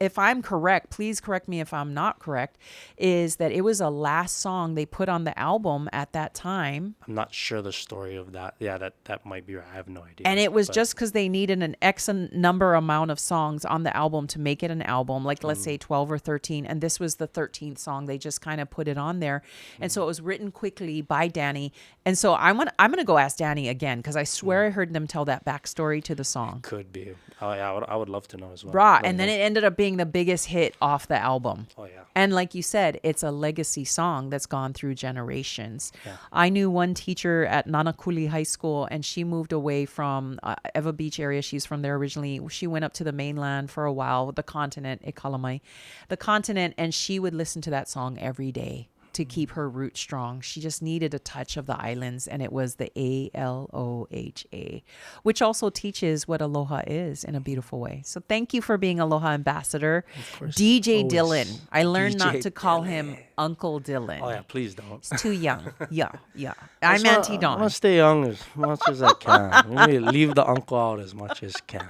A: if I'm correct, please correct me if I'm not correct, is that it was a last song they put on the album at that time.
B: I'm not sure the story of that. Yeah, that might be right. I have no idea.
A: And it was just because they needed an X number amount of songs on the album to make it an album, like let's say 12 or 13. And this was the 13th song. They just kind of put it on there. And so it was written quickly by Danny. And so I'm gonna go ask Danny again because I swear I heard them tell that backstory to the song.
B: Could be. Oh yeah, I would love to know as well.
A: Right, and then it ended up being the biggest hit off the album.
B: Oh yeah.
A: And like you said, it's a legacy song that's gone through generations.
B: Yeah.
A: I knew one teacher at Nanakuli High School, and she moved away from Eva Beach area. She's from there originally. She went up to the mainland for a while, the continent, Ikalamai, the continent, and she would listen to that song every day to keep her roots strong. She just needed a touch of the islands, and it was the ALOHA, which also teaches what aloha is in a beautiful way. So thank you for being Aloha Ambassador. DJ
B: Always.
A: Dillon. I learned
B: DJ
A: not to call
B: Dillon.
A: him Uncle Dillon.
B: Oh yeah, please don't.
A: He's too young. Yeah. I'm Auntie
B: I
A: Dawn.
B: want to stay young as much as I can. Maybe leave the uncle out as much as can.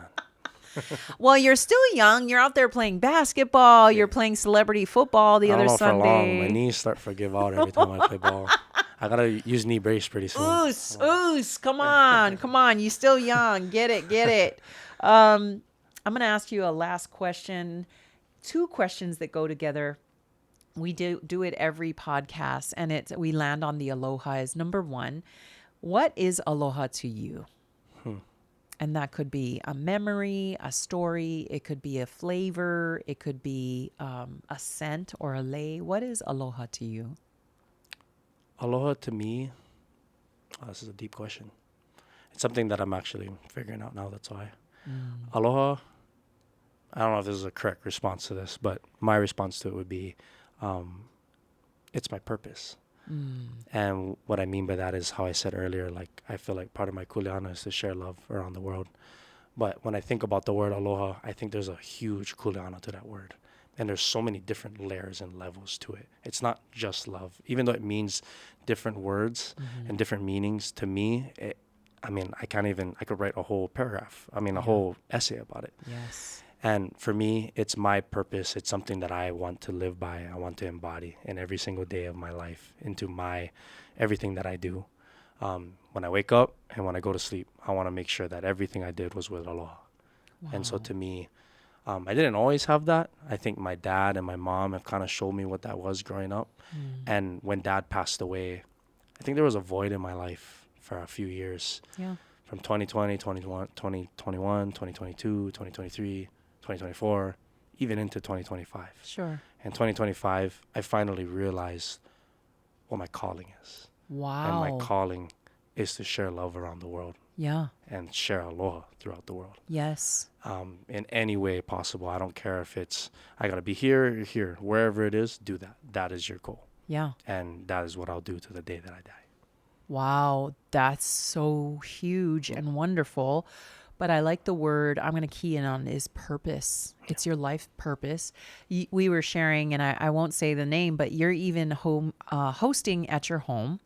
A: Well, you're still young. You're out there playing basketball. You're playing celebrity football the other Sunday.
B: For long. My knees start to give out every time I play ball. I gotta use knee brace pretty soon.
A: Oos. Come on. You're still young. Get it. I'm gonna ask you a last question. 2 questions that go together. We do it every podcast, and we land on the aloha. Is number 1, what is aloha to you? And that could be a memory, a story. It could be a flavor. It could be a scent or a lei. What is aloha to you?
B: Aloha to me, this is a deep question. It's something that I'm actually figuring out now. That's why. Aloha, I don't know if this is a correct response to this, but my response to it would be, it's my purpose. And what I mean by that is how I said earlier, like, I feel like part of my kuleana is to share love around the world. But when I think about the word aloha, I think there's a huge kuleana to that word. And there's so many different layers and levels to it. It's not just love. Even though it means different words and different meanings, to me, I could write a whole paragraph. A whole essay about it.
A: Yes.
B: And for me, it's my purpose. It's something that I want to live by. I want to embody in every single day of my life, into everything that I do. When I wake up and when I go to sleep, I want to make sure that everything I did was with aloha. Wow. And so to me, I didn't always have that. I think my dad and my mom have kind of showed me what that was growing up. And when dad passed away, I think there was a void in my life for a few years.
A: Yeah.
B: From 2020, 2021, 2022, 2023, 2024, even into 2025.
A: Sure.
B: In 2025, I finally realized what my calling is.
A: Wow.
B: And my calling is to share love around the world.
A: Yeah.
B: And share aloha throughout the world.
A: Yes.
B: In any way possible. I don't care if it's, I got to be here or here. Wherever it is, do that. That is your goal.
A: Yeah.
B: And that is what I'll do to the day that I die.
A: Wow. That's so huge and wonderful. But I like the word I'm going to key in on is purpose. It's your life purpose. We were sharing, and I won't say the name, but you're even hosting at your home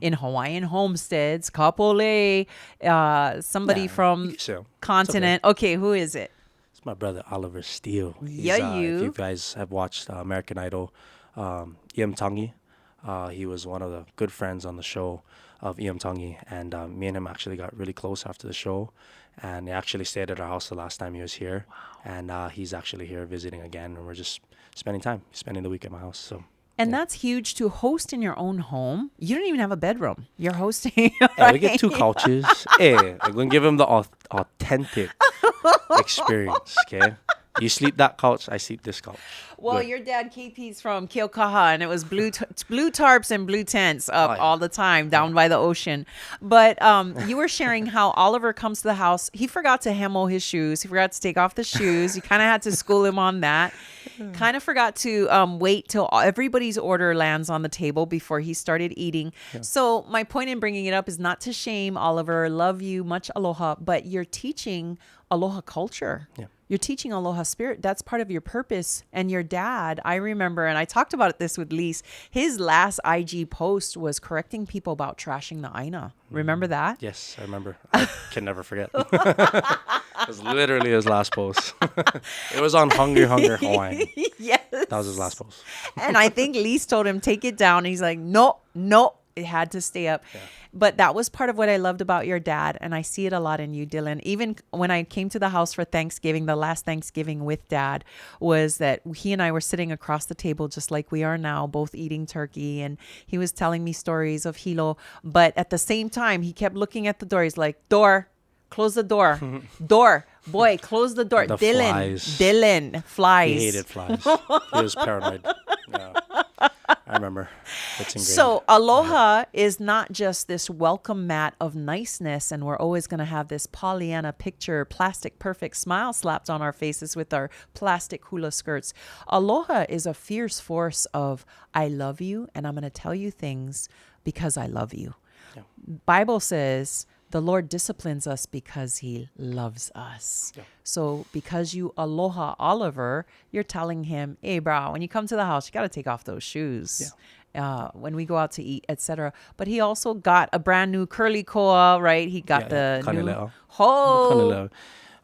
A: in Hawaiian homesteads, kapole, somebody from continent. Okay, who is it?
B: It's my brother, Oliver Steele.
A: If
B: you guys have watched American Idol, Iam Tangi, he was one of the good friends on the show of Iam Tangi, and me and him actually got really close after the show. And he actually stayed at our house the last time he was here. Wow. And he's actually here visiting again. And we're just spending the week at my house. So.
A: And that's huge to host in your own home. You don't even have a bedroom. You're hosting. Right?
B: Yeah, we get 2 couches. I'm going to give him the authentic experience, okay? You sleep that couch, I sleep this couch.
A: Well, your dad, KP's from Keaukaha, and it was blue tarps and blue tents up all the time down by the ocean. But you were sharing how Oliver comes to the house. He forgot to hemo his shoes. He forgot to take off the shoes. You kind of had to school him on that. Kind of forgot to wait till everybody's order lands on the table before he started eating. Yeah. So my point in bringing it up is not to shame Oliver. Love you, much aloha. But you're teaching aloha culture. Yeah. You're teaching aloha spirit. That's part of your purpose. And your dad, I remember, and I talked about this with Lise, his last IG post was correcting people about trashing the aina. Remember that?
B: Yes, I remember. I can never forget. It was literally his last post. It was on Hungry Hawaiian.
A: Yes.
B: That was his last post.
A: And I think Lise told him, take it down. And he's like, no. It had to stay up. Yeah. But that was part of what I loved about your dad. And I see it a lot in you, Dillon. Even when I came to the house for Thanksgiving, the last Thanksgiving with dad, was that he and I were sitting across the table just like we are now, both eating turkey. And he was telling me stories of Hilo. But at the same time, he kept looking at the door. He's like, door. Close the door. Door. Boy, close the door.
B: The
A: Dillon. Flies.
B: He hated flies. He was paranoid. Yeah. I remember.
A: So aloha is not just this welcome mat of niceness, and we're always going to have this Pollyanna picture, plastic perfect smile slapped on our faces with our plastic hula skirts. Aloha is a fierce force of I love you, and I'm going to tell you things because I love you. Yeah. Bible says the Lord disciplines us because he loves us. Yeah. So because you aloha Oliver, you're telling him, hey, bro, when you come to the house, you got to take off those shoes. Yeah. When we go out to eat, etc. But he also got a brand new curly koa, right? He got the new...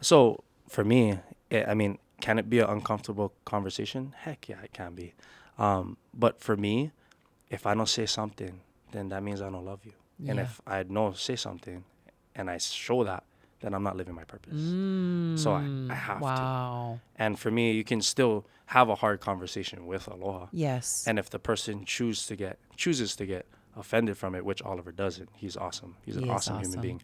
B: So for me, can it be an uncomfortable conversation? Heck yeah, it can be. But for me, if I don't say something, then that means I don't love you. Yeah. And if I don't say something and I show that, then I'm not living my purpose. So I have to. And for me, you can still have a hard conversation with aloha.
A: Yes.
B: And if the person chooses to get offended from it, which Oliver doesn't, he's awesome. He's an awesome human being.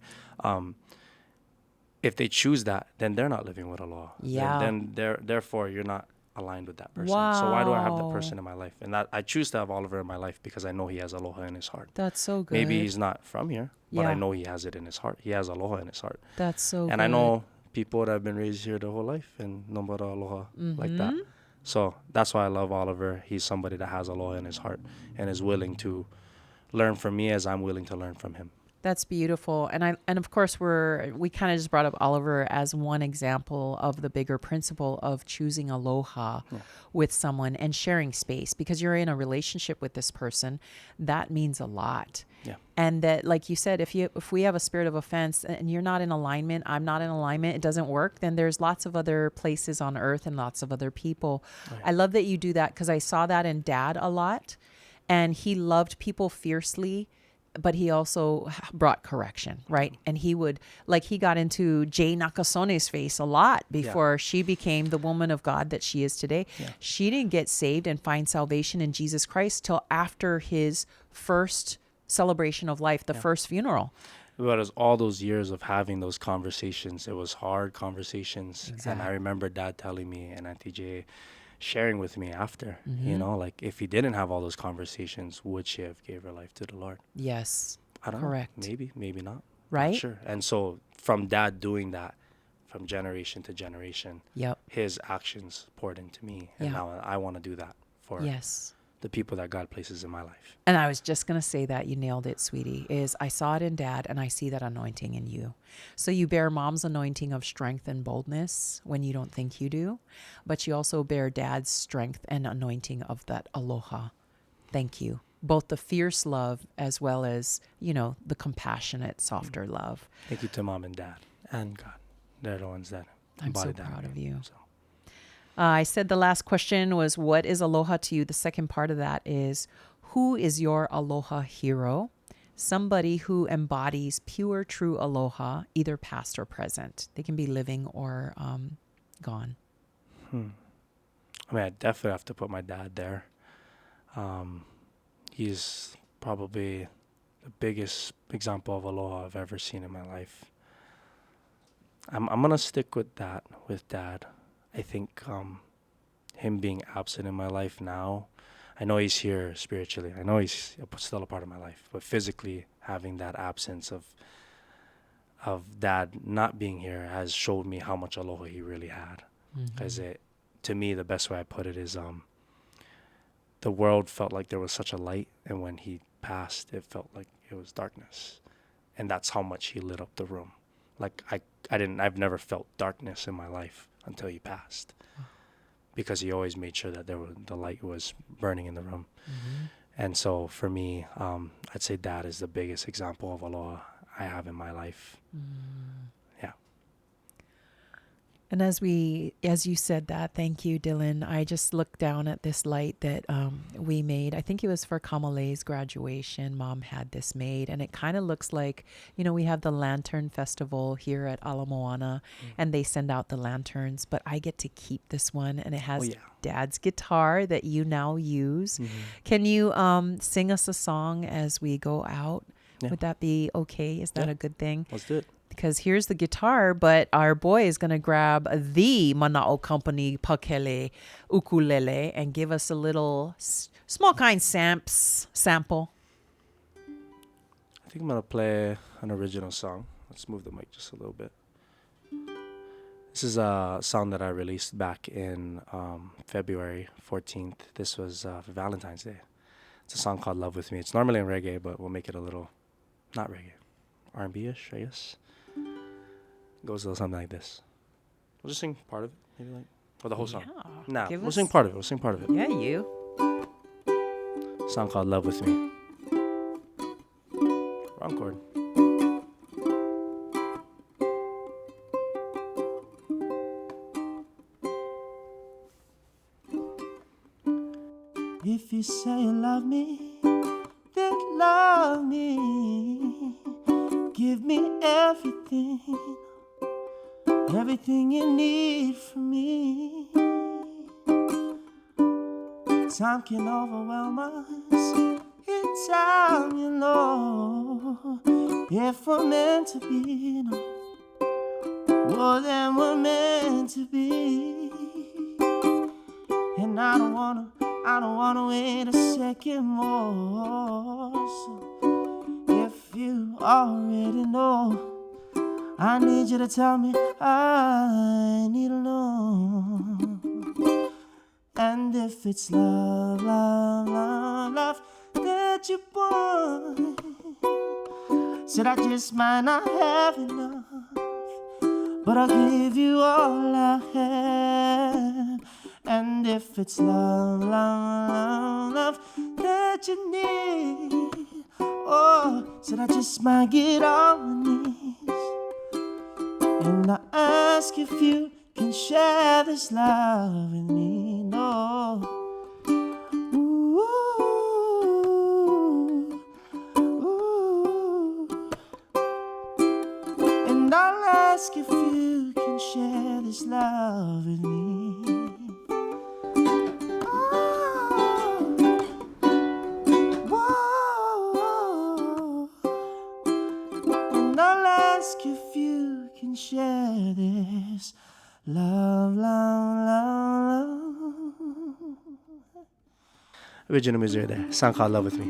B: if they choose that, then they're not living with aloha.
A: Yeah.
B: Then therefore you're not aligned with that person. So why do I have that
A: Wow.
B: person in my life? And that I choose to have Oliver in my life because I know he has aloha in his heart.
A: That's so good.
B: Maybe he's not from here, but
A: Yeah.
B: I know he has it in his heart. He has aloha in his heart.
A: That's so good.
B: And I know people that have been raised here their whole life and no more aloha like that. So that's why I love Oliver. He's somebody that has aloha in his heart and is willing to learn from me as I'm willing to learn from him.
A: That's beautiful. And of course we kind of just brought up Oliver as one example of the bigger principle of choosing aloha with someone and sharing space, because you're in a relationship with this person. That means a lot.
B: Yeah.
A: And that, like you said, if we have a spirit of offense and you're not in alignment, I'm not in alignment, it doesn't work, then there's lots of other places on earth and lots of other people. Right. I love that you do that, because I saw that in Dad a lot, and he loved people fiercely, but he also brought correction, right? And he would, like, he got into Jay Nakasone's face a lot before she became the woman of God that she is today. Yeah. She didn't get saved and find salvation in Jesus Christ till after his first celebration of life, the first funeral.
B: But it was all those years of having those conversations. It was hard conversations. Exactly. And I remember Dad telling me and Auntie Jay sharing with me after, you know, like, if he didn't have all those conversations, would she have gave her life to the Lord?
A: Yes.
B: I don't
A: Correct.
B: know. Maybe not.
A: Right?
B: Not sure. And so from Dad doing that, from generation to generation, his actions poured into me. And now I want to do that for the people that God places in my life.
A: And I was just going to say that. You nailed it, sweetie. Is I saw it in Dad, and I see that anointing in you. So you bear Mom's anointing of strength and boldness when you don't think you do, but you also bear Dad's strength and anointing of that aloha. Thank you. Both the fierce love as well as, you know, the compassionate, softer love.
B: Thank you to Mom and Dad and God. They're the ones that
A: I'm so
B: embody that.
A: proud of you.
B: So.
A: I said the last question was, what is aloha to you? The second part of that is, who is your aloha hero? Somebody who embodies pure, true aloha, either past or present. They can be living or gone.
B: I mean, I definitely have to put my dad there. He's probably the biggest example of aloha I've ever seen in my life. I'm going to stick with that, with Dad. I think him being absent in my life now, I know he's here spiritually. I know he's still a part of my life. But physically, having that absence of Dad not being here has showed me how much aloha he really had. Because to me, the best way I put it is the world felt like there was such a light. And when he passed, it felt like it was darkness. And that's how much he lit up the room. Like I've never felt darkness in my life until he passed, because he always made sure that the light was burning in the room. And so for me, I'd say Dad is the biggest example of aloha I have in my life. Yeah.
A: And as you said that, thank you, Dillon. I just looked down at this light that we made. I think it was for Kamalei's graduation. Mom had this made, and it kind of looks like, you know, we have the Lantern Festival here at Ala Moana, and they send out the lanterns, but I get to keep this one, and it has Dad's guitar that you now use. Can you sing us a song as we go out? Yeah. Would that be okay? Is that a good thing?
B: Let's do it.
A: Because here's the guitar, but our boy is going to grab the Mana'o Company Pakele ukulele and give us a little small kind sample.
B: I think I'm going to play an original song. Let's move the mic just a little bit. This is a song that I released back in February 14th. This was for Valentine's Day. It's a song called Love With Me. It's normally in reggae, but we'll make it a little, not reggae, R&B-ish, I guess. Goes a little something like this. We'll just sing part of it, maybe, like, or the whole song. Nah, we'll sing part of it.
A: Yeah, you.
B: Song called Love With Me. Wrong chord. If you say you love me, then love me. Give me everything. Everything you need from me. Time can overwhelm us. It's time, you know. If we're meant to be, no.
C: more than we're meant to be. And I don't wanna wait a second more. So if you already know, I need you to tell me, I need to know. And if it's love, love, love, love that you want, said I just might not have enough, but I'll give you all I have. And if it's love, love, love, love that you need, oh, said I just might get on my knees. And I ask if you can share this love with me. No. Ooh, ooh. And I'll ask if you can share this love with me. Oh, whoa. And I'll ask if you can share this love, love, love, love.
B: Original music there. Song called Love With Me.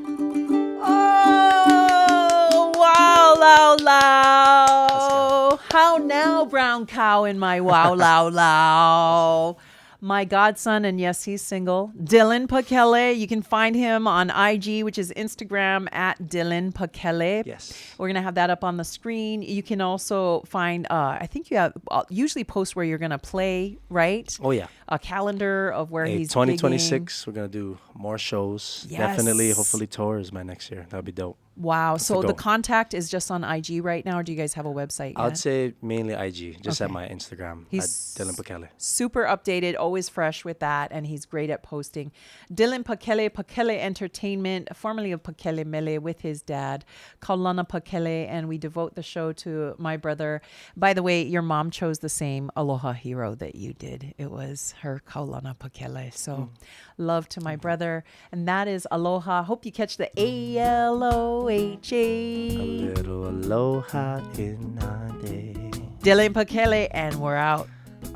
A: Oh, wow, low, low. How now, brown cow in my wow, low, low. My godson, and yes, he's single, Dillon Pakele. You can find him on IG, which is Instagram at Dillon Pakele.
B: Yes.
A: We're going to have that up on the screen. You can also find, I think you have, usually post where you're going to play, right?
B: Oh, yeah.
A: A calendar of where he's
B: 2026, we're going to do more shows.
A: Yes.
B: Definitely, hopefully tours by next year. That'd be dope.
A: Wow. So
B: the
A: the
B: goal.
A: contact is just on IG right now, or do you guys have a website yet?
B: I'd say mainly IG, just at
A: Okay.
B: my Instagram,
A: He's
B: at Dillon Pakele.
A: super updated, always fresh with that, and he's great at posting. Dillon Pakele, Pakele Entertainment, formerly of Pakele Mele, with his dad, Kaulana Pakele, and we devote the show to my brother. By the way, your mom chose the same Aloha hero that you did. It was her Kaulana Pakele. So love to my brother. And that is Aloha. Hope you catch the ALOHA.
B: A little aloha in a day.
A: Dillon Pakele, and we're out.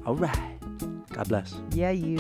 B: All right. God bless.
A: Yeah, you.